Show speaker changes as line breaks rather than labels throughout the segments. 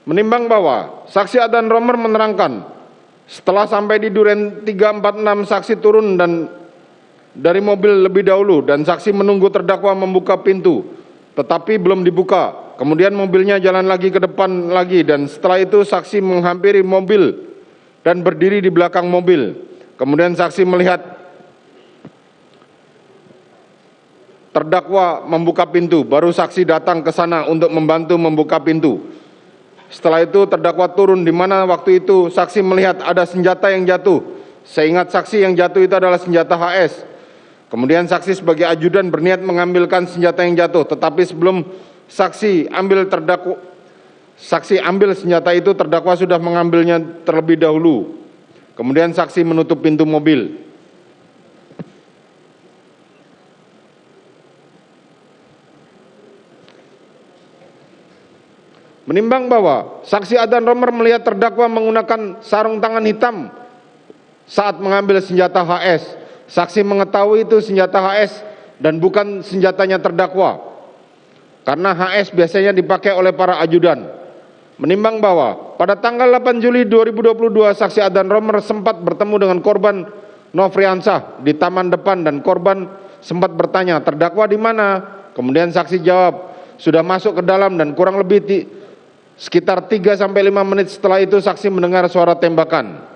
Menimbang bahwa saksi Adan Romer menerangkan setelah sampai di Duren 346 saksi turun dari mobil lebih dahulu dan saksi menunggu terdakwa membuka pintu tetapi belum dibuka. Kemudian mobilnya jalan lagi ke depan lagi dan setelah itu saksi menghampiri mobil dan berdiri di belakang mobil. Kemudian saksi melihat terdakwa membuka pintu, baru saksi datang ke sana untuk membantu membuka pintu. Setelah itu terdakwa turun, di mana waktu itu saksi melihat ada senjata yang jatuh. Seingat saksi yang jatuh itu adalah senjata HS. Kemudian saksi sebagai ajudan berniat mengambilkan senjata yang jatuh, tetapi sebelum saksi ambil senjata itu, terdakwa sudah mengambilnya terlebih dahulu. Kemudian saksi menutup pintu mobil. Menimbang bahwa saksi Adan Romer melihat terdakwa menggunakan sarung tangan hitam saat mengambil senjata HS. Saksi mengetahui itu senjata HS dan bukan senjatanya terdakwa, karena HS biasanya dipakai oleh para ajudan. Menimbang bahwa pada tanggal 8 Juli 2022 saksi Adan Romer sempat bertemu dengan korban Nofriansah di taman depan dan korban sempat bertanya, terdakwa di mana? Kemudian saksi jawab, sudah masuk ke dalam, dan kurang lebih sekitar 3-5 menit setelah itu saksi mendengar suara tembakan.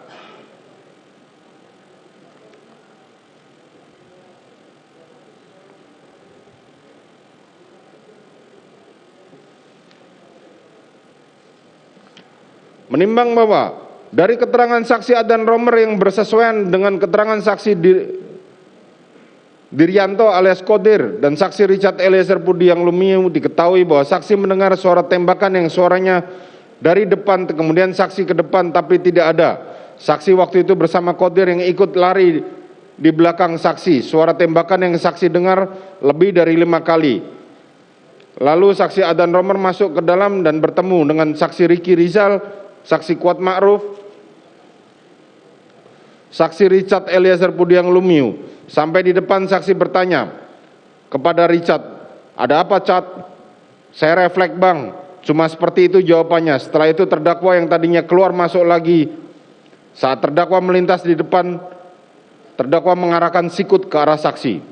Menimbang bahwa dari keterangan saksi Adan Romer yang bersesuaian dengan keterangan saksi Dirianto alias Kodir dan saksi Richard Eliezer Pudiang Lumiu, diketahui bahwa saksi mendengar suara tembakan yang suaranya dari depan, kemudian saksi ke depan tapi tidak ada. Saksi waktu itu bersama Kodir yang ikut lari di belakang saksi. Suara tembakan yang saksi dengar lebih dari 5 kali. Lalu saksi Adan Romer masuk ke dalam dan bertemu dengan saksi Ricky Rizal, saksi Kuat Ma'ruf, saksi Richard Eliezer Pudiang Lumiu. Sampai di depan saksi bertanya kepada Richard, ada apa Cat? Saya refleks bang, cuma seperti itu jawabannya. Setelah itu terdakwa yang tadinya keluar masuk lagi. Saat terdakwa melintas di depan, terdakwa mengarahkan sikut ke arah saksi.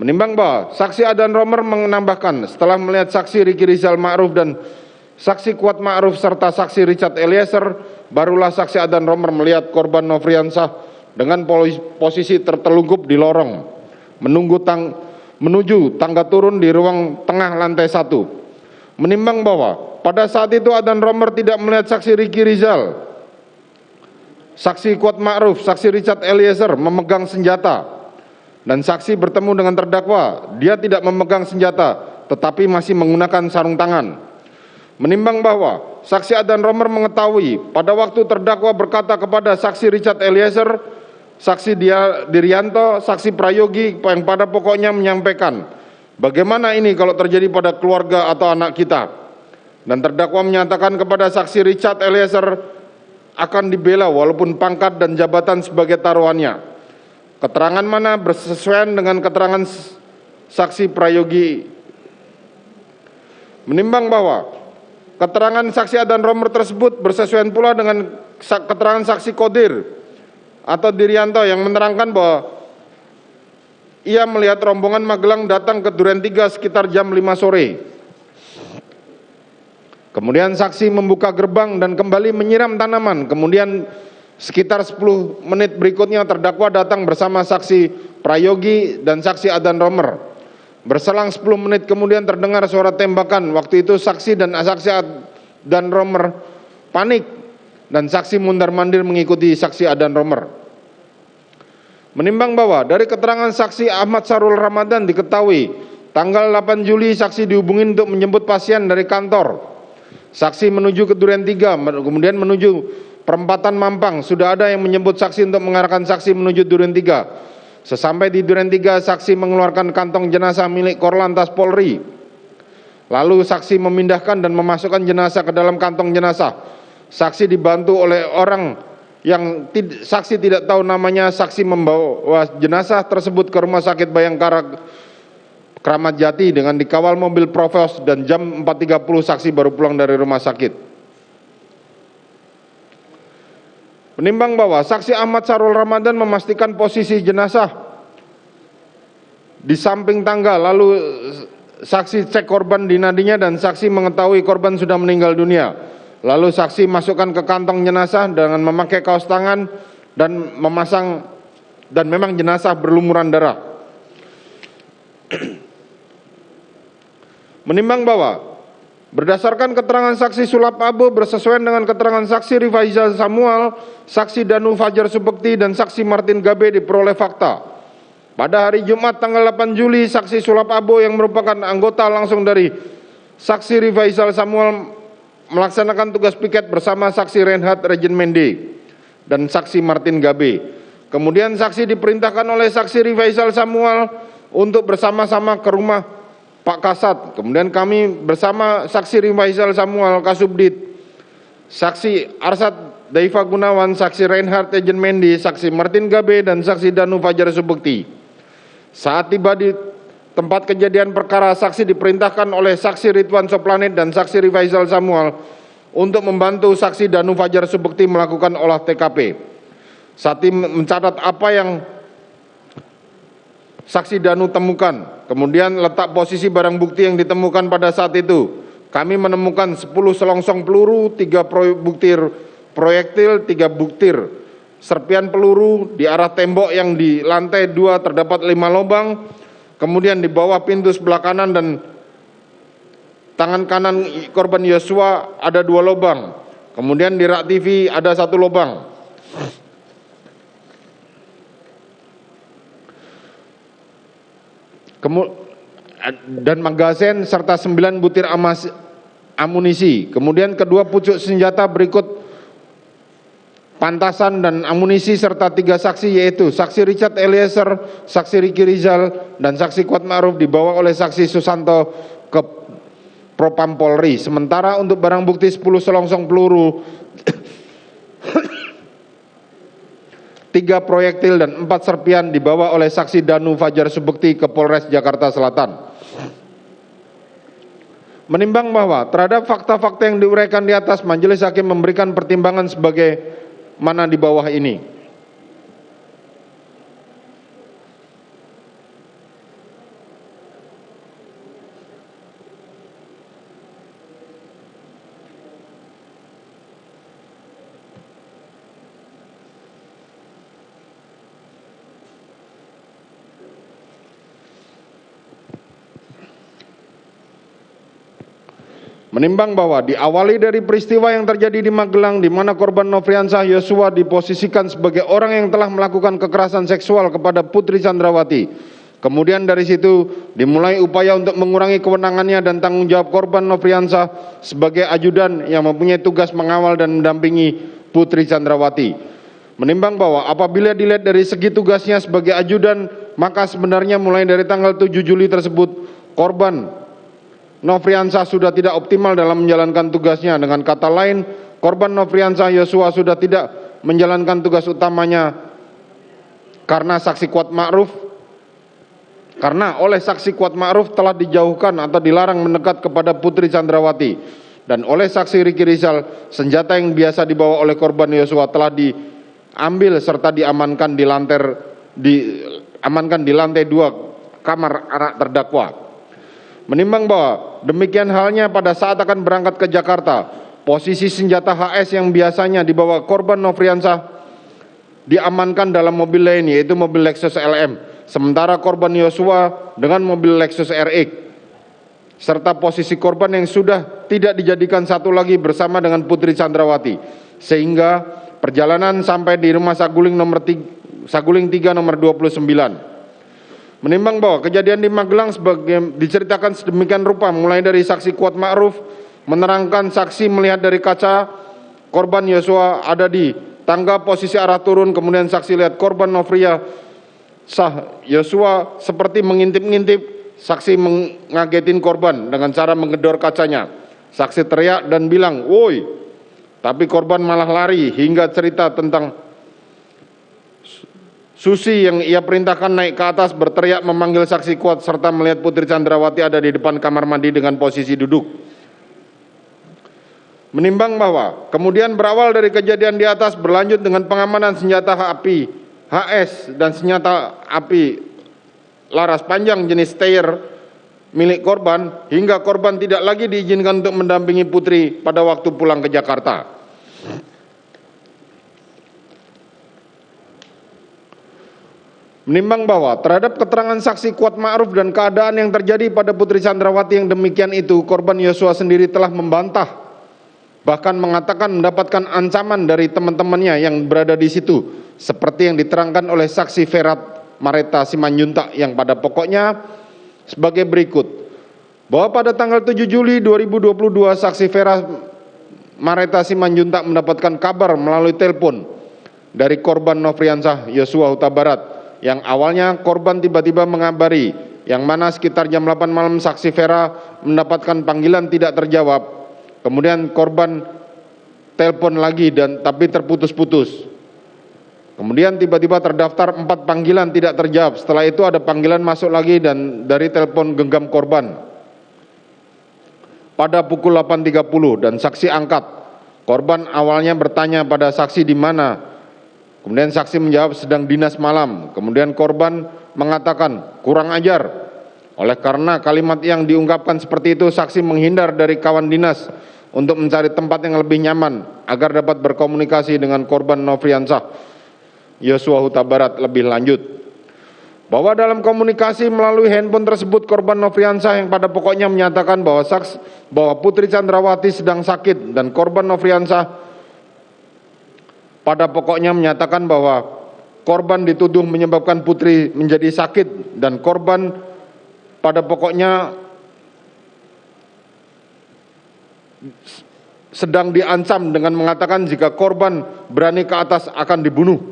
Menimbang bahwa saksi Adan Romer menambahkan setelah melihat saksi Ricky Rizal Ma'ruf dan saksi Kuat Ma'ruf serta saksi Richard Eliezer, barulah saksi Adan Romer melihat korban Nofriansah dengan posisi tertelungkup di lorong, menuju tangga turun di ruang tengah lantai 1. Menimbang bahwa pada saat itu Adan Romer tidak melihat saksi Ricky Rizal, saksi Kuat Ma'ruf, saksi Richard Eliezer memegang senjata, dan saksi bertemu dengan terdakwa, dia tidak memegang senjata, tetapi masih menggunakan sarung tangan. Menimbang bahwa saksi Adan Romer mengetahui pada waktu terdakwa berkata kepada saksi Richard Eliezer, saksi Dirianto, saksi Prayogi yang pada pokoknya menyampaikan, bagaimana ini kalau terjadi pada keluarga atau anak kita? Dan terdakwa menyatakan kepada saksi Richard Eliezer akan dibela walaupun pangkat dan jabatan sebagai taruhannya. Keterangan mana bersesuaian dengan keterangan saksi Prayogi? Menimbang bahwa keterangan saksi Adan Romer tersebut bersesuaian pula dengan keterangan saksi Kodir atau Dirianto yang menerangkan bahwa ia melihat rombongan Magelang datang ke Duren 3 sekitar jam 5 sore. Kemudian saksi membuka gerbang dan kembali menyiram tanaman. Kemudian sekitar 10 menit berikutnya terdakwa datang bersama saksi Prayogi dan saksi Adan Romer. Berselang 10 menit kemudian terdengar suara tembakan. Waktu itu saksi dan saksi Adan Romer panik dan saksi mundar-mandir mengikuti saksi Adan Romer. Menimbang bahwa dari keterangan saksi Ahmad Sarul Ramadan diketahui tanggal 8 Juli saksi dihubungi untuk menjemput pasien dari kantor. Saksi menuju ke Duren 3, kemudian menuju perempatan Mampang. Sudah ada yang menjemput saksi untuk mengarahkan saksi menuju Duren 3. Sesampai di Duren 3, saksi mengeluarkan kantong jenazah milik Korlantas Polri. Lalu saksi memindahkan dan memasukkan jenazah ke dalam kantong jenazah. Saksi dibantu oleh orang yang saksi tidak tahu namanya. Saksi membawa jenazah tersebut ke Rumah Sakit Bayangkara Kramat Jati dengan dikawal mobil Provos, dan jam 4.30 saksi baru pulang dari rumah sakit. Menimbang bahwa saksi Ahmad Sarul Ramadan memastikan posisi jenazah di samping tangga, lalu saksi cek korban di nadinya dan saksi mengetahui korban sudah meninggal dunia. Lalu saksi masukkan ke kantong jenazah dengan memakai kaos tangan dan memang jenazah berlumuran darah. Menimbang bahwa berdasarkan keterangan saksi Sulap Abu bersesuaian dengan keterangan saksi Rifaizal Samuel, saksi Danu Fajar Subekti dan saksi Martin Gabe diperoleh fakta. Pada hari Jumat tanggal 8 Juli, saksi Sulap Abu yang merupakan anggota langsung dari saksi Rifaizal Samuel melaksanakan tugas piket bersama saksi Reinhard Regenmende dan saksi Martin Gabe. Kemudian saksi diperintahkan oleh saksi Rifaizal Samuel untuk bersama-sama ke rumah Pak Kasat. Kemudian kami bersama saksi Rifaizal Samuel Kasubdit, saksi Arsad Daifa Gunawan, saksi Reinhard Regenmende, saksi Martin Gabe dan saksi Danu Fajar Subekti. Saat tiba di tempat kejadian perkara, saksi diperintahkan oleh saksi Ridwan Soplanet dan saksi Rifaizal Samuel untuk membantu saksi Danu Fajar Subekti melakukan olah TKP. Saat mencatat apa yang saksi Danu temukan, kemudian letak posisi barang bukti yang ditemukan pada saat itu. Kami menemukan 10 selongsong peluru, 3 butir proyektil, 3 butir serpian peluru. Di arah tembok yang di lantai 2 terdapat 5 lubang. Kemudian di bawah pintu sebelah kanan dan tangan kanan korban Yosua ada 2 lubang. Kemudian di rak TV ada 1 lubang. Dan magazen serta 9 butir amunisi. Kemudian kedua pucuk senjata berikut pantasan dan amunisi serta 3 saksi, yaitu saksi Richard Eliezer, saksi Ricky Rizal dan saksi Kuat Ma'ruf dibawa oleh saksi Susanto ke Propam Polri. Sementara untuk barang bukti 10 selongsong peluru, 3 proyektil dan 4 serpian dibawa oleh saksi Danu Fajar Subekti ke Polres Jakarta Selatan. Menimbang bahwa terhadap fakta-fakta yang diuraikan di atas, majelis hakim memberikan pertimbangan sebagai mana di bawah ini. Menimbang bahwa diawali dari peristiwa yang terjadi di Magelang, di mana korban Nofriansah Yosua diposisikan sebagai orang yang telah melakukan kekerasan seksual kepada Putri Chandrawati. Kemudian dari situ dimulai upaya untuk mengurangi kewenangannya dan tanggung jawab korban Nofriansah sebagai ajudan yang mempunyai tugas mengawal dan mendampingi Putri Chandrawati. Menimbang bahwa apabila dilihat dari segi tugasnya sebagai ajudan, maka sebenarnya mulai dari tanggal 7 Juli tersebut, korban Nofriansah sudah tidak optimal dalam menjalankan tugasnya. Dengan kata lain, korban Nofriansah Yosua sudah tidak menjalankan tugas utamanya karena oleh saksi Kuat Ma'ruf telah dijauhkan atau dilarang mendekat kepada Putri Chandrawati. Dan oleh saksi Ricky Rizal, senjata yang biasa dibawa oleh korban Yosua telah diambil serta diamankan di lantai 2 kamar anak terdakwa. Menimbang bahwa demikian halnya pada saat akan berangkat ke Jakarta, posisi senjata HS yang biasanya dibawa korban Nofriansah diamankan dalam mobil lain, yaitu mobil Lexus LM. Sementara korban Yosua dengan mobil Lexus RX, serta posisi korban yang sudah tidak dijadikan satu lagi bersama dengan Putri Chandrawati. Sehingga perjalanan sampai di rumah Saguling 3 nomor 29. Menimbang bahwa kejadian di Magelang diceritakan sedemikian rupa, mulai dari saksi Kuat Ma'ruf menerangkan saksi melihat dari kaca korban Yosua ada di tangga posisi arah turun, kemudian saksi lihat korban Nofriansah Yosua seperti mengintip-ngintip. Saksi mengagetin korban dengan cara menggedor kacanya. Saksi teriak dan bilang, "Woi!" Tapi korban malah lari, hingga cerita tentang Susi yang ia perintahkan naik ke atas berteriak memanggil saksi Kuat serta melihat Putri Chandrawati ada di depan kamar mandi dengan posisi duduk. Menimbang bahwa kemudian berawal dari kejadian di atas berlanjut dengan pengamanan senjata api HS dan senjata api laras panjang jenis Steyr milik korban hingga korban tidak lagi diizinkan untuk mendampingi Putri pada waktu pulang ke Jakarta. Menimbang bahwa terhadap keterangan saksi Kuat Ma'ruf dan keadaan yang terjadi pada Putri Chandrawati yang demikian itu, korban Yosua sendiri telah membantah, bahkan mengatakan mendapatkan ancaman dari teman-temannya yang berada di situ, seperti yang diterangkan oleh saksi Ferat Mareta Simanjuntak yang pada pokoknya sebagai berikut, bahwa pada tanggal 7 Juli 2022 saksi Ferat Mareta Simanjuntak mendapatkan kabar melalui telepon dari korban Nofriansah Yosua Huta Barat, yang awalnya korban tiba-tiba mengabari, yang mana sekitar jam 8 malam saksi Vera mendapatkan panggilan tidak terjawab. Kemudian korban telepon lagi tapi terputus-putus. Kemudian tiba-tiba terdaftar 4 panggilan tidak terjawab. Setelah itu ada panggilan masuk lagi dan dari telepon genggam korban pada pukul 8.30 dan saksi angkat. Korban awalnya bertanya pada saksi di mana. Kemudian saksi menjawab sedang dinas malam. Kemudian korban mengatakan kurang ajar. Oleh karena kalimat yang diungkapkan seperti itu, saksi menghindar dari kawan dinas untuk mencari tempat yang lebih nyaman agar dapat berkomunikasi dengan korban Nofriansah Yosua Huta Barat lebih lanjut. Bahwa dalam komunikasi melalui handphone tersebut, korban Nofriansah yang pada pokoknya menyatakan bahwa Putri Chandrawati sedang sakit dan korban Nofriansah pada pokoknya menyatakan bahwa korban dituduh menyebabkan Putri menjadi sakit dan korban pada pokoknya sedang diancam dengan mengatakan jika korban berani ke atas akan dibunuh.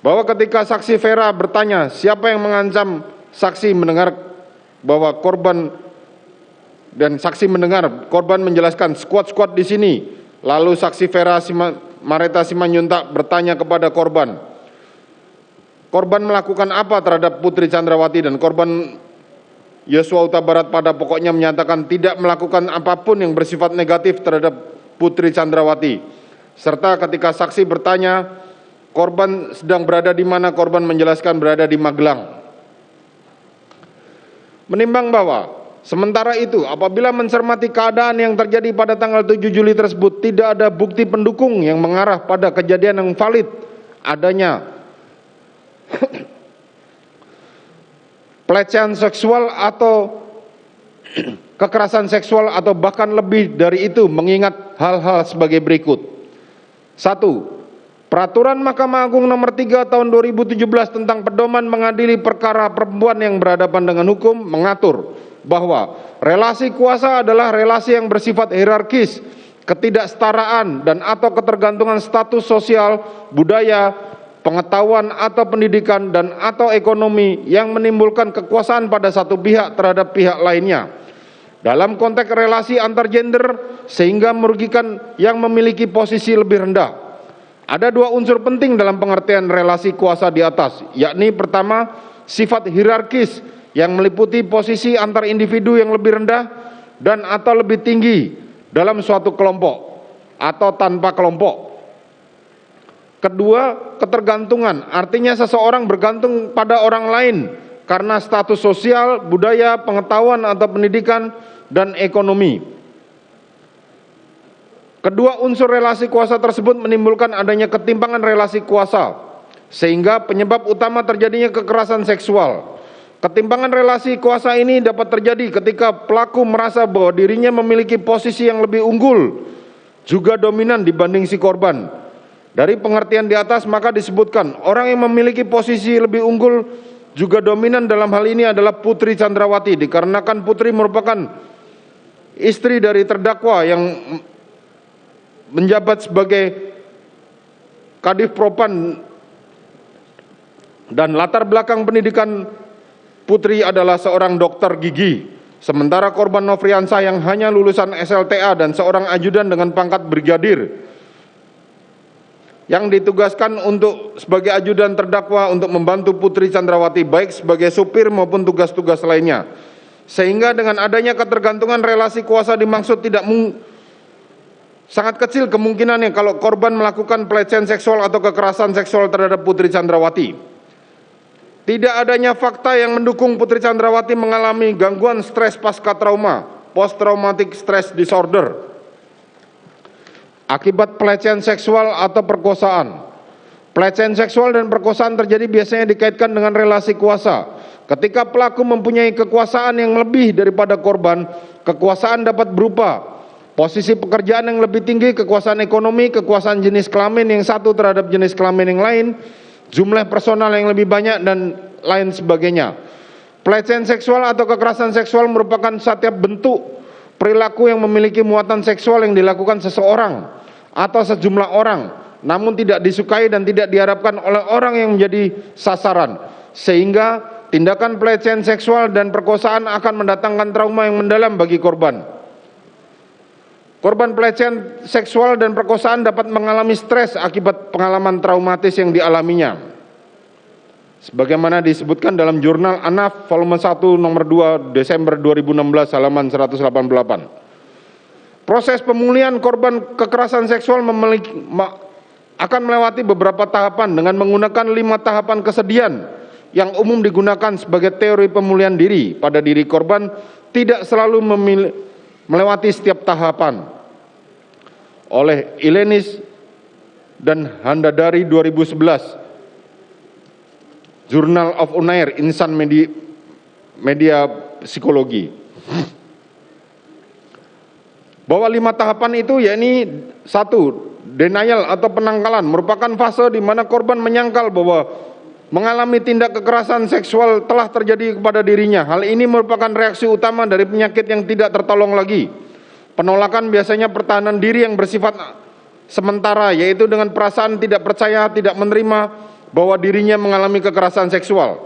Bahwa ketika saksi Vera bertanya siapa yang mengancam, saksi mendengar bahwa korban dan saksi mendengar korban menjelaskan skuad-skuad di sini. Lalu saksi Vera Mareta Simanjuntak bertanya kepada korban, korban melakukan apa terhadap Putri Chandrawati, dan korban Yosua Huta Barat pada pokoknya menyatakan tidak melakukan apapun yang bersifat negatif terhadap Putri Chandrawati. Serta ketika saksi bertanya korban sedang berada di mana, korban menjelaskan berada di Magelang. Menimbang bahwa sementara itu, apabila mencermati keadaan yang terjadi pada tanggal 7 Juli tersebut, tidak ada bukti pendukung yang mengarah pada kejadian yang valid adanya pelecehan seksual atau kekerasan seksual atau bahkan lebih dari itu, mengingat hal-hal sebagai berikut. 1. Peraturan Mahkamah Agung nomor 3 tahun 2017 tentang pedoman mengadili perkara perempuan yang berhadapan dengan hukum mengatur bahwa relasi kuasa adalah relasi yang bersifat hierarkis, ketidaksetaraan dan atau ketergantungan status sosial, budaya, pengetahuan atau pendidikan dan atau ekonomi yang menimbulkan kekuasaan pada satu pihak terhadap pihak lainnya. Dalam konteks relasi antar gender sehingga merugikan yang memiliki posisi lebih rendah. Ada 2 unsur penting dalam pengertian relasi kuasa di atas, yakni pertama, sifat hierarkis yang meliputi posisi antar individu yang lebih rendah dan atau lebih tinggi dalam suatu kelompok atau tanpa kelompok. Kedua, ketergantungan, artinya seseorang bergantung pada orang lain karena status sosial, budaya, pengetahuan atau pendidikan dan ekonomi. Kedua unsur relasi kuasa tersebut menimbulkan adanya ketimpangan relasi kuasa, sehingga penyebab utama terjadinya kekerasan seksual. Ketimpangan relasi kuasa ini dapat terjadi ketika pelaku merasa bahwa dirinya memiliki posisi yang lebih unggul, juga dominan dibanding si korban. Dari pengertian di atas maka disebutkan orang yang memiliki posisi lebih unggul juga dominan dalam hal ini adalah Putri Chandrawati, dikarenakan Putri merupakan istri dari terdakwa yang menjabat sebagai Kadif Propan dan latar belakang pendidikan Putri adalah seorang dokter gigi, sementara korban Nofriansah yang hanya lulusan SLTA dan seorang ajudan dengan pangkat brigadir yang ditugaskan untuk sebagai ajudan terdakwa untuk membantu Putri Chandrawati baik sebagai supir maupun tugas-tugas lainnya. Sehingga dengan adanya ketergantungan relasi kuasa dimaksud Sangat kecil kemungkinannya kalau korban melakukan pelecehan seksual atau kekerasan seksual terhadap Putri Chandrawati. Tidak adanya fakta yang mendukung Putri Chandrawati mengalami gangguan stres pasca trauma, post traumatic stress disorder, akibat pelecehan seksual atau perkosaan. Pelecehan seksual dan perkosaan terjadi biasanya dikaitkan dengan relasi kuasa. Ketika pelaku mempunyai kekuasaan yang lebih daripada korban, kekuasaan dapat berupa posisi pekerjaan yang lebih tinggi, kekuasaan ekonomi, kekuasaan jenis kelamin yang satu terhadap jenis kelamin yang lain, jumlah personal yang lebih banyak, dan lain sebagainya. Pelecehan seksual atau kekerasan seksual merupakan setiap bentuk perilaku yang memiliki muatan seksual yang dilakukan seseorang atau sejumlah orang, namun tidak disukai dan tidak diharapkan oleh orang yang menjadi sasaran, sehingga tindakan pelecehan seksual dan perkosaan akan mendatangkan trauma yang mendalam bagi korban. Korban pelecehan seksual dan perkosaan dapat mengalami stres akibat pengalaman traumatis yang dialaminya. Sebagaimana disebutkan dalam jurnal ANAF volume 1 nomor 2 Desember 2016 halaman 188. Proses pemulihan korban kekerasan seksual akan melewati beberapa tahapan dengan menggunakan 5 tahapan kesedihan yang umum digunakan sebagai teori pemulihan diri pada diri korban, tidak selalu melewati setiap tahapan. Oleh Ilenis dan Handadari 2011, Journal of Unair, Insan Media Psikologi. Bahwa 5 tahapan itu yakni 1. Denial atau penangkalan merupakan fase di mana korban menyangkal bahwa mengalami tindak kekerasan seksual telah terjadi kepada dirinya. Hal ini merupakan reaksi utama dari penyakit yang tidak tertolong lagi. Penolakan biasanya pertahanan diri yang bersifat sementara, yaitu dengan perasaan tidak percaya, tidak menerima bahwa dirinya mengalami kekerasan seksual.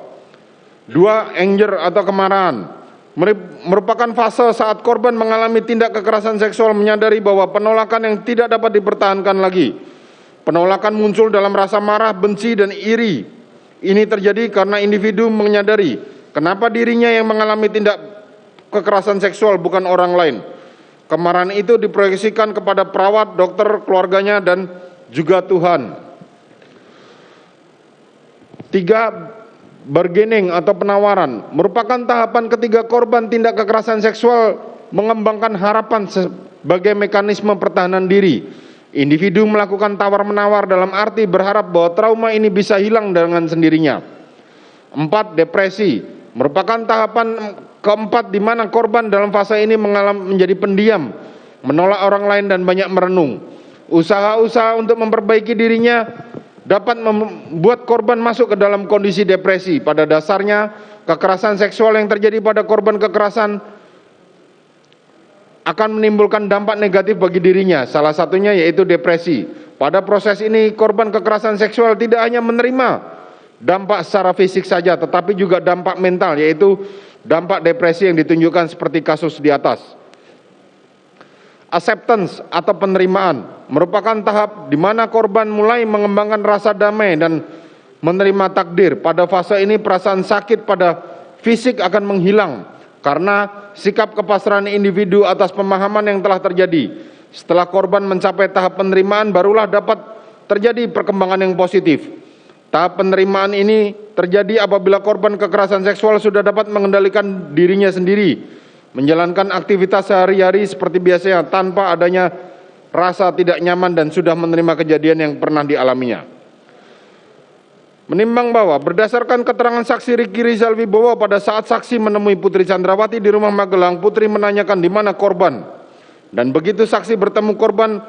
2. Anger atau kemarahan merupakan fase saat korban mengalami tindak kekerasan seksual menyadari bahwa penolakan yang tidak dapat dipertahankan lagi. Penolakan muncul dalam rasa marah, benci, dan iri. Ini terjadi karena individu menyadari kenapa dirinya yang mengalami tindak kekerasan seksual, bukan orang lain. Kemarahan itu diproyeksikan kepada perawat, dokter, keluarganya, dan juga Tuhan. 3. Bargaining atau penawaran merupakan tahapan ketiga korban tindak kekerasan seksual mengembangkan harapan sebagai mekanisme pertahanan diri. Individu melakukan tawar-menawar dalam arti berharap bahwa trauma ini bisa hilang dengan sendirinya. 4. Depresi merupakan tahapan keempat di mana korban dalam fase ini menjadi pendiam, menolak orang lain, dan banyak merenung. Usaha-usaha untuk memperbaiki dirinya dapat membuat korban masuk ke dalam kondisi depresi. Pada dasarnya, kekerasan seksual yang terjadi pada korban kekerasan akan menimbulkan dampak negatif bagi dirinya, salah satunya yaitu depresi. Pada proses ini, korban kekerasan seksual tidak hanya menerima dampak secara fisik saja, tetapi juga dampak mental, yaitu dampak depresi yang ditunjukkan seperti kasus di atas. Acceptance atau penerimaan merupakan tahap di mana korban mulai mengembangkan rasa damai dan menerima takdir. Pada fase ini perasaan sakit pada fisik akan menghilang karena sikap kepasrahan individu atas pemahaman yang telah terjadi. Setelah korban mencapai tahap penerimaan, barulah dapat terjadi perkembangan yang positif. Tahap penerimaan ini terjadi apabila korban kekerasan seksual sudah dapat mengendalikan dirinya sendiri, menjalankan aktivitas sehari-hari seperti biasanya tanpa adanya rasa tidak nyaman dan sudah menerima kejadian yang pernah dialaminya. Menimbang bahwa berdasarkan keterangan saksi Riki Rizal Wibowo pada saat saksi menemui Putri Chandrawati di rumah Magelang, Putri menanyakan di mana korban. Dan begitu saksi bertemu korban,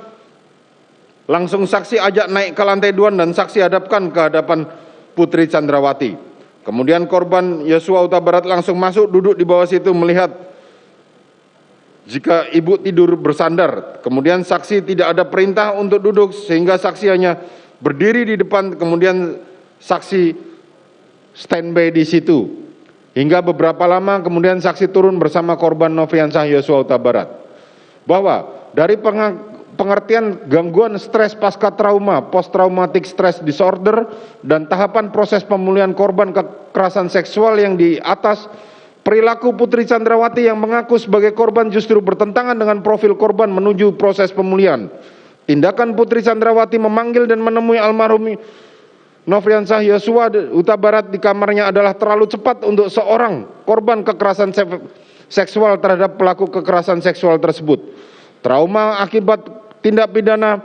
langsung saksi ajak naik ke lantai 2 dan saksi hadapkan ke hadapan Putri Chandrawati. Kemudian korban Yosua Huta Barat langsung masuk duduk di bawah situ melihat jika ibu tidur bersandar. Kemudian saksi tidak ada perintah untuk duduk sehingga saksi hanya berdiri di depan, kemudian saksi standby di situ. Hingga beberapa lama kemudian saksi turun bersama korban Noviansah Yosua Huta Barat. Bahwa dari pengertian gangguan stres pasca trauma, post traumatic stress disorder, dan tahapan proses pemulihan korban kekerasan seksual yang di atas, Perilaku Putri Chandrawati yang mengaku sebagai korban justru bertentangan dengan profil korban menuju proses pemulihan. Tindakan Putri Chandrawati memanggil dan menemui almarhum Nofriansah Yosua Huta Barat di kamarnya adalah terlalu cepat untuk seorang korban kekerasan seksual terhadap pelaku kekerasan seksual tersebut. Trauma akibat tindak pidana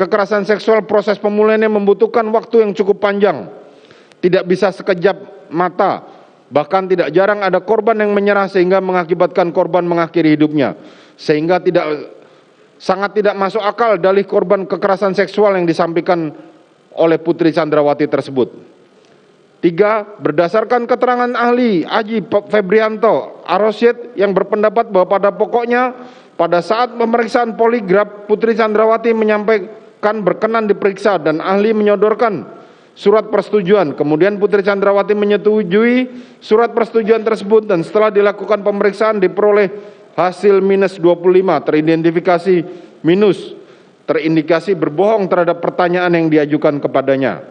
kekerasan seksual, proses pemulihannya membutuhkan waktu yang cukup panjang. Tidak bisa sekejap mata, bahkan tidak jarang ada korban yang menyerah sehingga mengakibatkan korban mengakhiri hidupnya. Sehingga sangat tidak masuk akal dalih korban kekerasan seksual yang disampaikan oleh Putri Chandrawati tersebut. 3. Berdasarkan keterangan ahli Aji Febrianto Arosyed yang berpendapat bahwa pada pokoknya pada saat pemeriksaan poligraf Putri Chandrawati menyampaikan berkenan diperiksa dan ahli menyodorkan surat persetujuan. Kemudian Putri Chandrawati menyetujui surat persetujuan tersebut dan setelah dilakukan pemeriksaan diperoleh hasil minus 25, teridentifikasi minus, terindikasi berbohong terhadap pertanyaan yang diajukan kepadanya.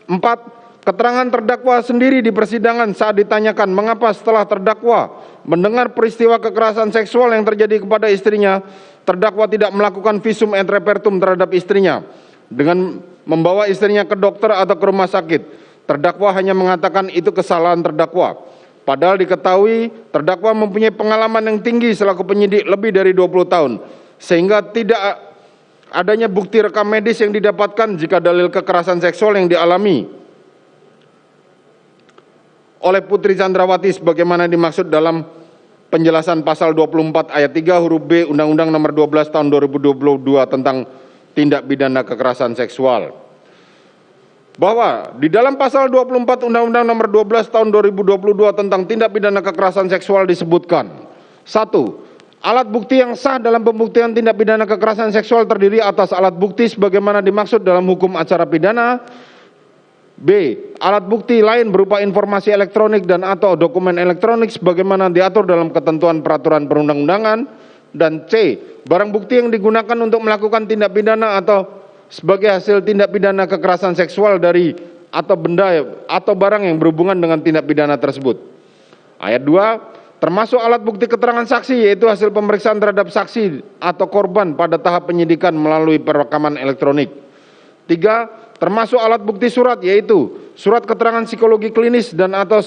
4. Keterangan terdakwa sendiri di persidangan saat ditanyakan mengapa setelah terdakwa mendengar peristiwa kekerasan seksual yang terjadi kepada istrinya, terdakwa tidak melakukan visum et repertum terhadap istrinya dengan membawa istrinya ke dokter atau ke rumah sakit. Terdakwa hanya mengatakan itu kesalahan terdakwa. Padahal diketahui terdakwa mempunyai pengalaman yang tinggi selaku penyidik lebih dari 20 tahun, sehingga tidak adanya bukti rekam medis yang didapatkan jika dalil kekerasan seksual yang dialami oleh Putri Chandrawati sebagaimana dimaksud dalam penjelasan pasal 24 ayat 3 huruf B Undang-Undang Nomor 12 Tahun 2022 tentang tindak pidana kekerasan seksual. Bahwa di dalam pasal 24 Undang-Undang Nomor 12 Tahun 2022 tentang tindak pidana kekerasan seksual disebutkan: 1. Alat bukti yang sah dalam pembuktian tindak pidana kekerasan seksual terdiri atas alat bukti sebagaimana dimaksud dalam hukum acara pidana. B. Alat bukti lain berupa informasi elektronik dan atau dokumen elektronik sebagaimana diatur dalam ketentuan peraturan perundang-undangan. Dan C. Barang bukti yang digunakan untuk melakukan tindak pidana atau sebagai hasil tindak pidana kekerasan seksual dari atau benda atau barang yang berhubungan dengan tindak pidana tersebut. Ayat 2. Termasuk alat bukti keterangan saksi yaitu hasil pemeriksaan terhadap saksi atau korban pada tahap penyidikan melalui perekaman elektronik. 3. Termasuk alat bukti surat yaitu surat keterangan psikologi klinis dan atau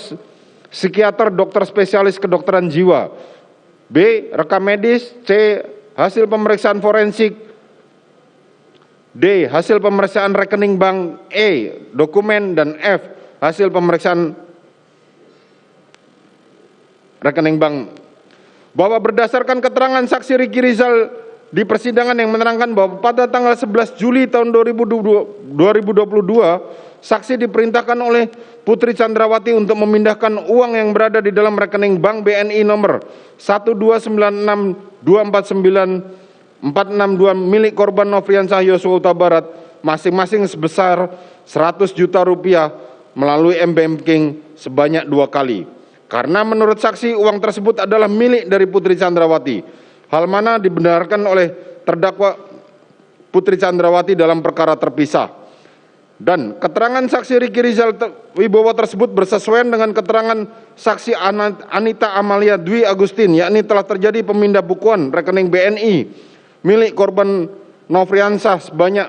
psikiater dokter spesialis kedokteran jiwa. B. Rekam medis. C. Hasil pemeriksaan forensik. D. Hasil pemeriksaan rekening bank. E. Dokumen. Dan F. Hasil pemeriksaan rekening bank. Bahwa berdasarkan keterangan saksi Riki Rizal di persidangan yang menerangkan bahwa pada tanggal 11 Juli tahun 2022, saksi diperintahkan oleh Putri Chandrawati untuk memindahkan uang yang berada di dalam rekening bank BNI nomor 1296249 462 milik korban Nofriansah Yosua Huta Barat masing-masing sebesar 100 juta rupiah melalui M-Banking sebanyak 2 kali. Karena menurut saksi uang tersebut adalah milik dari Putri Chandrawati. Hal mana dibenarkan oleh terdakwa Putri Chandrawati dalam perkara terpisah. Dan keterangan saksi Riki Rizal Wibowo tersebut bersesuaian dengan keterangan saksi Anita Amalia Dwi Agustin, yakni telah terjadi pemindah bukuan rekening BNI milik korban Nofriansah sebanyak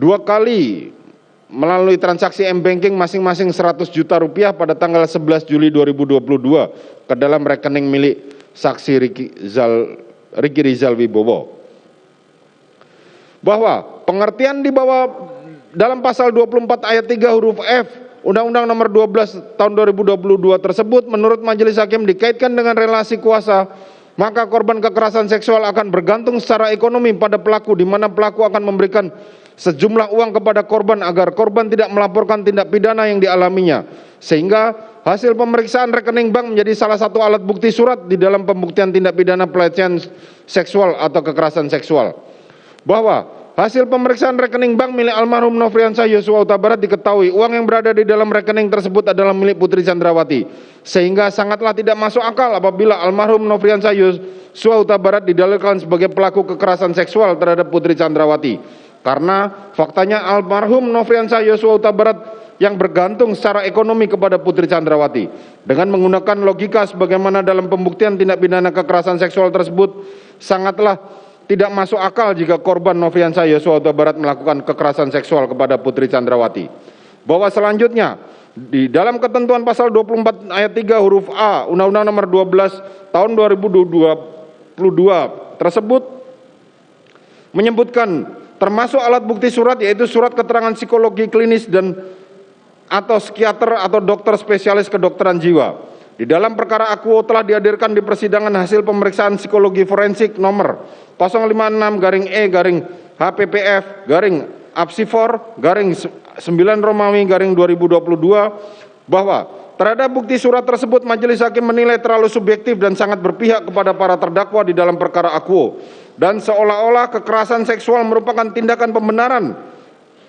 2 kali melalui transaksi M-Banking masing-masing 100 juta rupiah pada tanggal 11 Juli 2022 ke dalam rekening milik saksi Riki Rizal Wibowo. Bahwa pengertian di bawah dalam pasal 24 ayat 3 huruf F Undang-Undang Nomor 12 Tahun 2022 tersebut menurut majelis hakim dikaitkan dengan relasi kuasa, maka korban kekerasan seksual akan bergantung secara ekonomi pada pelaku, di mana pelaku akan memberikan sejumlah uang kepada korban agar korban tidak melaporkan tindak pidana yang dialaminya, sehingga hasil pemeriksaan rekening bank menjadi salah satu alat bukti surat di dalam pembuktian tindak pidana pelecehan seksual atau kekerasan seksual. Bahwa hasil pemeriksaan rekening bank milik almarhum Nofriansah Yosua Huta Barat diketahui uang yang berada di dalam rekening tersebut adalah milik Putri Chandrawati, sehingga sangatlah tidak masuk akal apabila almarhum Nofriansah Yosua Huta Barat didalilkan sebagai pelaku kekerasan seksual terhadap Putri Chandrawati. Karena faktanya almarhum Nofriansah Yosua Huta Barat yang bergantung secara ekonomi kepada Putri Chandrawati. Dengan menggunakan logika sebagaimana dalam pembuktian tindak pidana kekerasan seksual tersebut, sangatlah tidak masuk akal jika korban Nofriansah Yosua Huta Barat melakukan kekerasan seksual kepada Putri Chandrawati. Bahwa selanjutnya, di dalam ketentuan pasal 24 ayat 3 huruf A Undang-Undang Nomor 12 tahun 2022 tersebut menyebutkan termasuk alat bukti surat, yaitu surat keterangan psikologi klinis dan atau psikiater atau dokter spesialis kedokteran jiwa. Di dalam perkara akuo telah dihadirkan di persidangan hasil pemeriksaan psikologi forensik nomor 056-APPF-Apsifor-9 bahwa terhadap bukti surat tersebut majelis hakim menilai terlalu subjektif dan sangat berpihak kepada para terdakwa di dalam perkara akuo, dan seolah-olah kekerasan seksual merupakan tindakan pembenaran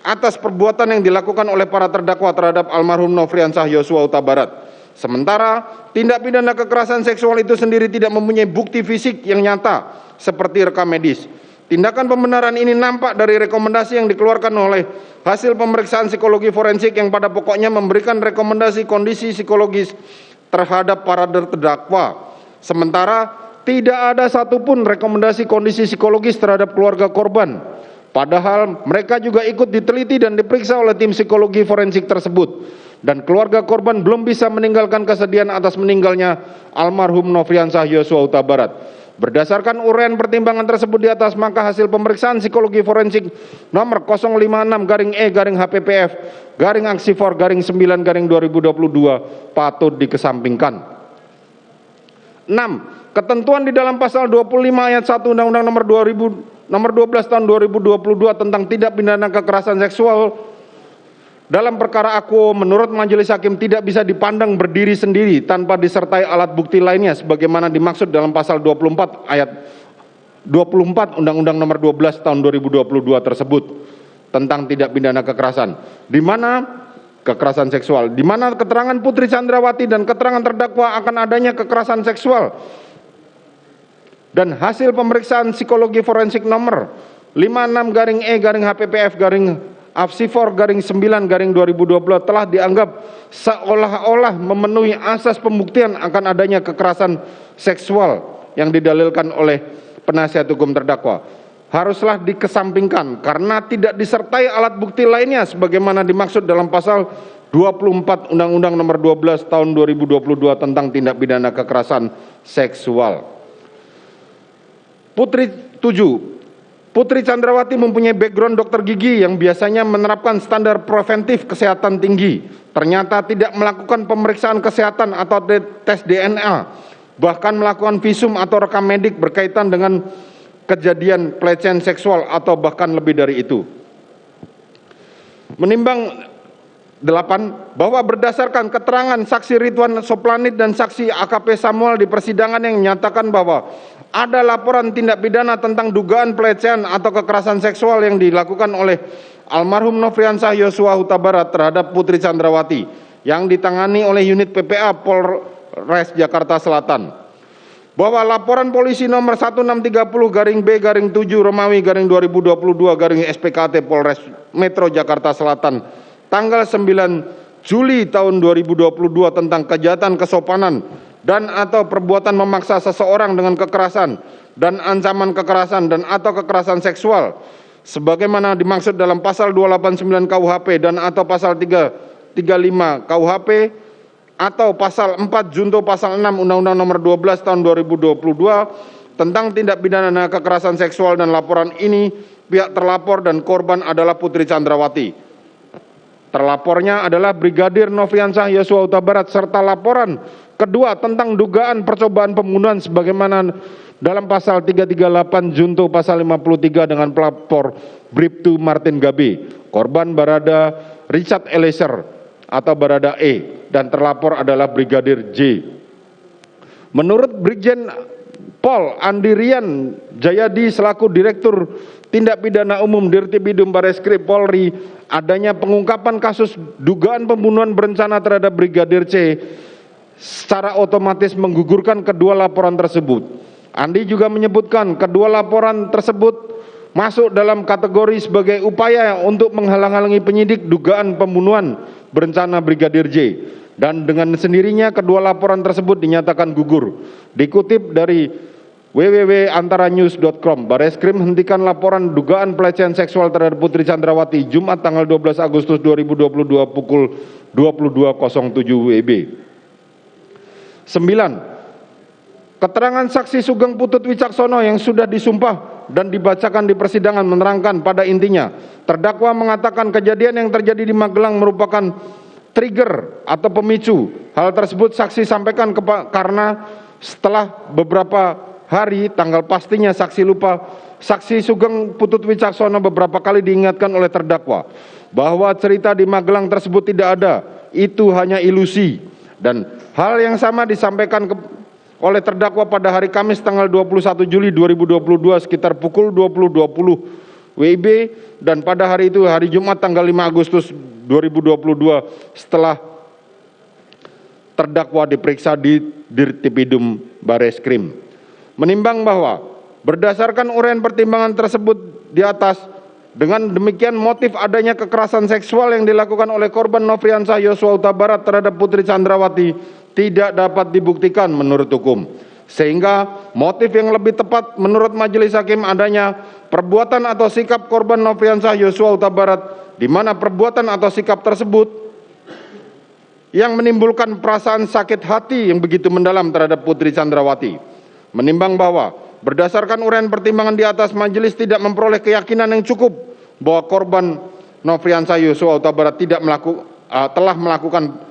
atas perbuatan yang dilakukan oleh para terdakwa terhadap almarhum Nofriansah Yosua Huta Barat. Sementara tindak pidana kekerasan seksual itu sendiri tidak mempunyai bukti fisik yang nyata seperti rekam medis. Tindakan pembenaran ini nampak dari rekomendasi yang dikeluarkan oleh hasil pemeriksaan psikologi forensik yang pada pokoknya memberikan rekomendasi kondisi psikologis terhadap para terdakwa. Sementara tidak ada satupun rekomendasi kondisi psikologis terhadap keluarga korban. Padahal mereka juga ikut diteliti dan diperiksa oleh tim psikologi forensik tersebut. Dan keluarga korban belum bisa meninggalkan kesedihan atas meninggalnya almarhum Nofriansah Yosua Huta Barat. Berdasarkan uraian pertimbangan tersebut di atas, maka hasil pemeriksaan psikologi forensik nomor 056-HPPF-Aksifor-9-2022 patut dikesampingkan. 6. Ketentuan di dalam pasal 25 ayat 1 Undang-Undang Nomor 12 tahun 2022 tentang tindak pidana kekerasan seksual dalam perkara akuo menurut majelis hakim tidak bisa dipandang berdiri sendiri tanpa disertai alat bukti lainnya sebagaimana dimaksud dalam pasal 24 ayat 24 Undang-Undang Nomor 12 tahun 2022 tersebut tentang tindak pidana kekerasan, di mana kekerasan seksual, di mana keterangan Putri Chandrawati dan keterangan terdakwa akan adanya kekerasan seksual dan hasil pemeriksaan psikologi forensik nomor 56-HPPF-Apsifor-9-2020 telah dianggap seolah-olah memenuhi asas pembuktian akan adanya kekerasan seksual yang didalilkan oleh penasihat hukum terdakwa, haruslah dikesampingkan karena tidak disertai alat bukti lainnya sebagaimana dimaksud dalam pasal 24 Undang-Undang Nomor 12 tahun 2022 tentang tindak pidana kekerasan seksual. 7. Putri Chandrawati mempunyai background dokter gigi yang biasanya menerapkan standar preventif kesehatan tinggi. Ternyata tidak melakukan pemeriksaan kesehatan atau tes DNA, bahkan melakukan visum atau rekam medik berkaitan dengan kejadian pelecehan seksual atau bahkan lebih dari itu. Menimbang 8. Bahwa berdasarkan keterangan saksi Ridwan Soplanit dan saksi AKP Samuel di persidangan yang menyatakan bahwa ada laporan tindak pidana tentang dugaan pelecehan atau kekerasan seksual yang dilakukan oleh almarhum Nofriansah Yosua Huta Barat terhadap Putri Chandrawati yang ditangani oleh unit PPA Polres Jakarta Selatan. Bahwa laporan polisi nomor 1630-B-7 Romawi 2022 SPKT Polres Metro Jakarta Selatan tanggal 9 Juli tahun 2022 tentang kejahatan kesopanan dan atau perbuatan memaksa seseorang dengan kekerasan dan ancaman kekerasan dan atau kekerasan seksual sebagaimana dimaksud dalam pasal 289 KUHP dan atau pasal 335 KUHP atau pasal 4 junto pasal 6 Undang-Undang Nomor 12 tahun 2022 tentang tindak pidana kekerasan seksual, dan laporan ini pihak terlapor dan korban adalah Putri Chandrawati. Terlapornya adalah Brigadir Nofriansah Yosua Huta Barat serta laporan kedua tentang dugaan percobaan pembunuhan sebagaimana dalam pasal 338 junto pasal 53 dengan pelapor Bribtu Martin Gabe, korban Barada Richard Eliezer atau Barada E, dan terlapor adalah Brigadir J. Menurut Brigjen Pol Andirian Jayadi selaku Direktur Tindak Pidana Umum Dirtipidum Bareskrim Polri, adanya pengungkapan kasus dugaan pembunuhan berencana terhadap Brigadir C secara otomatis menggugurkan kedua laporan tersebut. Andi juga menyebutkan kedua laporan tersebut masuk dalam kategori sebagai upaya untuk menghalang-halangi penyidik dugaan pembunuhan berencana Brigadir J, dan dengan sendirinya kedua laporan tersebut dinyatakan gugur. Dikutip dari www.antaranews.com, Bareskrim hentikan laporan dugaan pelecehan seksual terhadap Putri Chandrawati Jumat tanggal 12 Agustus 2022 pukul 22.07 WIB. 9. Keterangan saksi Sugeng Putut Wicaksono yang sudah disumpah dan dibacakan di persidangan menerangkan pada intinya terdakwa mengatakan kejadian yang terjadi di Magelang merupakan trigger atau pemicu. Hal tersebut saksi sampaikan karena setelah beberapa hari, tanggal pastinya saksi lupa, saksi Sugeng Putut Wicaksono beberapa kali diingatkan oleh terdakwa bahwa cerita di Magelang tersebut tidak ada, itu hanya ilusi. Dan hal yang sama disampaikan oleh terdakwa pada hari Kamis tanggal 21 Juli 2022 sekitar pukul 20.20 WIB, dan pada hari itu hari Jumat tanggal 5 Agustus 2022 setelah terdakwa diperiksa di Dirtipidum Bareskrim. Menimbang bahwa berdasarkan uraian pertimbangan tersebut di atas, dengan demikian motif adanya kekerasan seksual yang dilakukan oleh korban Nofriansah Yosua Huta Barat terhadap Putri Chandrawati tidak dapat dibuktikan menurut hukum. Sehingga motif yang lebih tepat menurut majelis hakim adanya perbuatan atau sikap korban Nofriansah Yosua Huta Barat, di mana perbuatan atau sikap tersebut yang menimbulkan perasaan sakit hati yang begitu mendalam terhadap Putri Chandrawati. Menimbang bahwa berdasarkan uraian pertimbangan di atas, majelis tidak memperoleh keyakinan yang cukup bahwa korban Nofriansah Yosua Huta Barat telah melakukan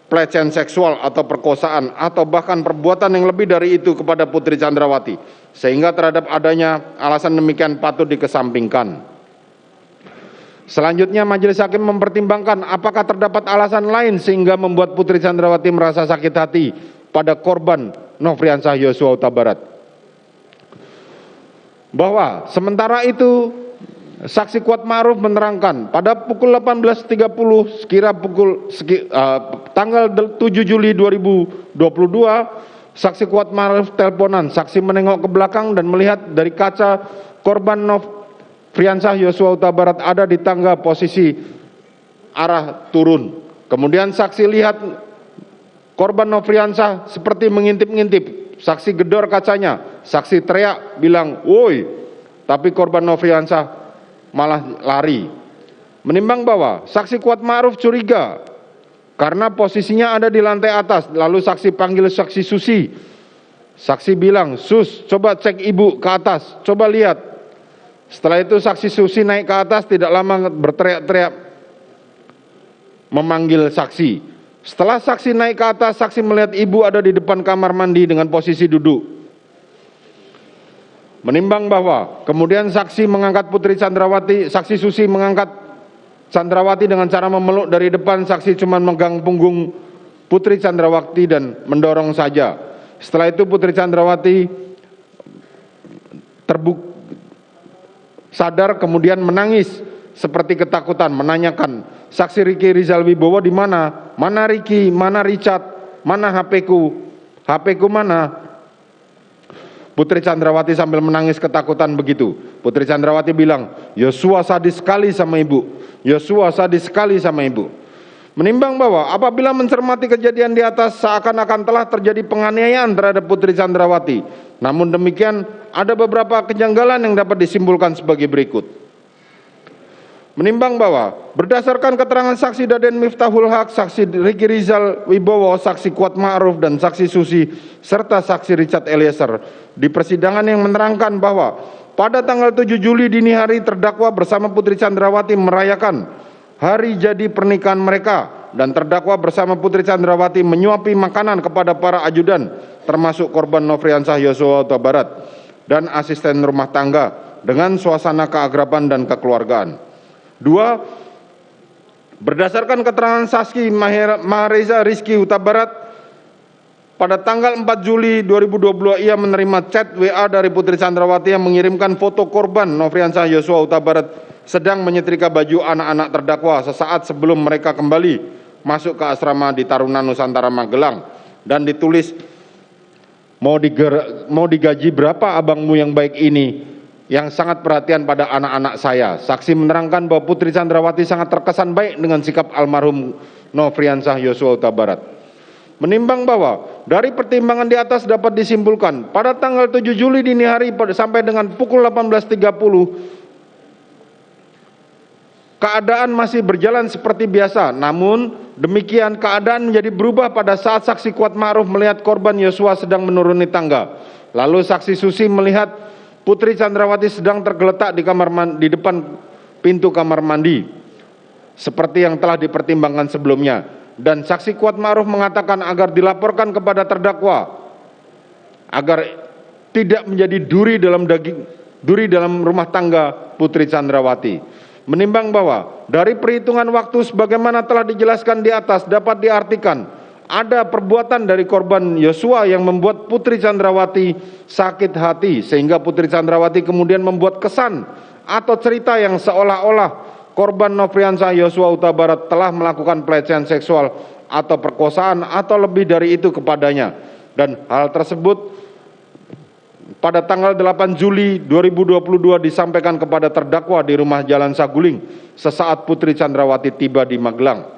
pelecehan seksual atau perkosaan atau bahkan perbuatan yang lebih dari itu kepada Putri Chandrawati, sehingga terhadap adanya alasan demikian patut dikesampingkan. Selanjutnya majelis hakim mempertimbangkan apakah terdapat alasan lain sehingga membuat Putri Chandrawati merasa sakit hati pada korban Nofriansah Yosua Huta Barat. Bahwa sementara itu saksi Kuat Ma'ruf menerangkan pada pukul 18.30 tanggal 7 Juli 2022 saksi Kuat Ma'ruf teleponan. Saksi menengok ke belakang dan melihat dari kaca korban Nofriansah Yosua Huta Barat ada di tangga posisi arah turun. Kemudian saksi lihat korban Nofriansah seperti mengintip-ngintip. Saksi gedor kacanya, saksi teriak bilang, "Woi!" Tapi korban Nofriansah malah lari. Menimbang bahwa saksi Kuat Ma'ruf curiga karena posisinya ada di lantai atas, lalu saksi panggil saksi Susi. Saksi bilang, "Sus, coba cek ibu ke atas, coba lihat." Setelah itu saksi Susi naik ke atas, tidak lama berteriak-teriak memanggil saksi. Setelah saksi naik ke atas, saksi melihat ibu ada di depan kamar mandi dengan posisi duduk. Menimbang bahwa kemudian saksi mengangkat Putri Chandrawati, saksi Susi mengangkat Chandrawati dengan cara memeluk dari depan. Saksi cuma megang punggung Putri Chandrawati dan mendorong saja. Setelah itu Putri Chandrawati sadar kemudian menangis seperti ketakutan, menanyakan, "Saksi Riki Rizal Wibowo di mana? Mana Riki? Mana Richard? Mana HP-ku? HP-ku mana?" Putri Chandrawati sambil menangis ketakutan begitu. Putri Chandrawati bilang, "Yosua sadis sekali sama ibu. Yosua sadis sekali sama ibu." Menimbang bahwa apabila mencermati kejadian di atas seakan-akan telah terjadi penganiayaan terhadap Putri Chandrawati. Namun demikian ada beberapa kejanggalan yang dapat disimpulkan sebagai berikut. Menimbang bahwa berdasarkan keterangan saksi Daden Miftahul Haq, saksi Riki Rizal Wibowo, saksi Kuat Ma'ruf dan saksi Susi serta saksi Richard Eliezer di persidangan yang menerangkan bahwa pada tanggal 7 Juli dini hari terdakwa bersama Putri Chandrawati merayakan hari jadi pernikahan mereka, dan terdakwa bersama Putri Chandrawati menyuapi makanan kepada para ajudan termasuk korban Nofriansah Yosua Huta Barat dan asisten rumah tangga dengan suasana keakraban dan kekeluargaan. 2. Berdasarkan keterangan saksi Mahareza Rizky Huta Barat, pada tanggal 4 Juli 2022 ia menerima chat WA dari Putri Chandrawati yang mengirimkan foto korban Nofriansah Yosua Huta Barat sedang menyetrika baju anak-anak terdakwa sesaat sebelum mereka kembali masuk ke asrama di Taruna Nusantara Magelang, dan ditulis, mau digaji berapa abangmu yang baik ini yang sangat perhatian pada anak-anak saya. Saksi menerangkan bahwa Putri Chandrawati sangat terkesan baik dengan sikap almarhum Nofriansah Yosua Huta Barat. Menimbang bahwa dari pertimbangan di atas dapat disimpulkan pada tanggal 7 Juli dini hari sampai dengan pukul 18.30 keadaan masih berjalan seperti biasa. Namun demikian keadaan menjadi berubah pada saat saksi Kuat Ma'ruf melihat korban Yosua sedang menuruni tangga. Lalu saksi Susi melihat Putri Chandrawati sedang tergeletak di depan pintu kamar mandi seperti yang telah dipertimbangkan sebelumnya, dan saksi Kuat Ma'ruf mengatakan agar dilaporkan kepada terdakwa agar tidak menjadi duri dalam rumah tangga Putri Chandrawati. Menimbang bahwa dari perhitungan waktu sebagaimana telah dijelaskan di atas dapat diartikan ada perbuatan dari korban Yosua yang membuat Putri Chandrawati sakit hati, sehingga Putri Chandrawati kemudian membuat kesan atau cerita yang seolah-olah korban Nofriansah Yosua Huta Barat telah melakukan pelecehan seksual atau perkosaan atau lebih dari itu kepadanya. Dan hal tersebut pada tanggal 8 Juli 2022 disampaikan kepada terdakwa di rumah Jalan Saguling sesaat Putri Chandrawati tiba di Magelang.